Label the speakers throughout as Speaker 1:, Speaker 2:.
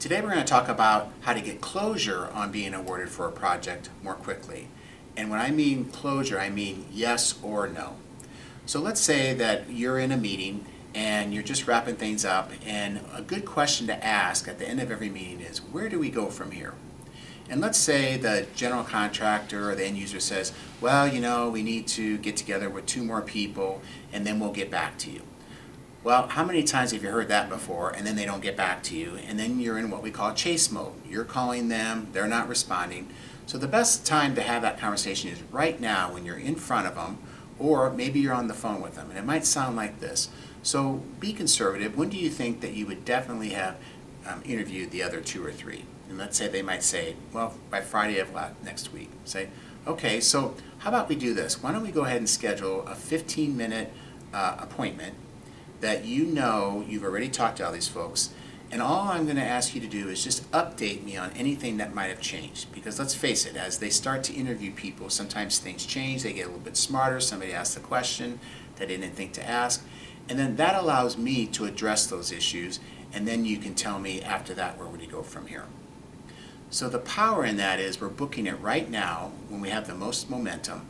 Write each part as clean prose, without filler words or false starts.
Speaker 1: Today we're going to talk about how to get closure on being awarded for a project more quickly. And when I mean closure, I mean yes or no. So let's say that you're in a meeting and you're just wrapping things up, and a good question to ask at the end of every meeting is, where do we go from here? And let's say the general contractor or the end user says, well, we need to get together with 2 more people and then we'll get back to you. Well, how many times have you heard that before, and then they don't get back to you, and then you're in what we call chase mode. You're calling them, they're not responding. So the best time to have that conversation is right now when you're in front of them, or maybe you're on the phone with them, and it might sound like this. So be conservative. When do you think that you would definitely have interviewed the other 2 or 3? And let's say they might say, well, by Friday of next week. Say, okay, so how about we do this? Why don't we go ahead and schedule a 15-minute appointment that you've already talked to all these folks, and all I'm going to ask you to do is just update me on anything that might have changed. Because let's face it, as they start to interview people, sometimes things change, they get a little bit smarter, somebody asks a question that they didn't think to ask, and then that allows me to address those issues, and then you can tell me after that where would you go from here. So the power in that is we're booking it right now when we have the most momentum,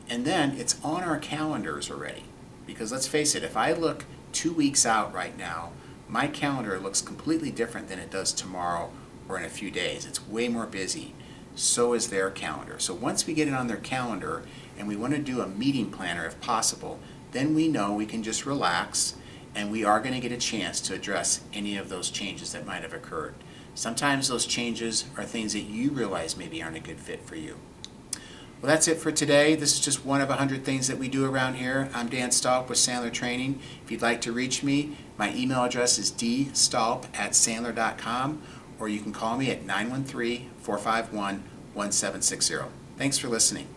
Speaker 1: and then it's on our calendars already. Because let's face it, if I look 2 weeks out right now, my calendar looks completely different than it does tomorrow or in a few days. It's way more busy. So is their calendar. So once we get it on their calendar and we want to do a meeting planner if possible, then we know we can just relax and we are going to get a chance to address any of those changes that might have occurred. Sometimes those changes are things that you realize maybe aren't a good fit for you. Well, that's it for today. This is just one of 100 things that we do around here. I'm Dan Stalp with Sandler Training. If you'd like to reach me, my email address is dstalp@sandler.com, or you can call me at 913-451-1760. Thanks for listening.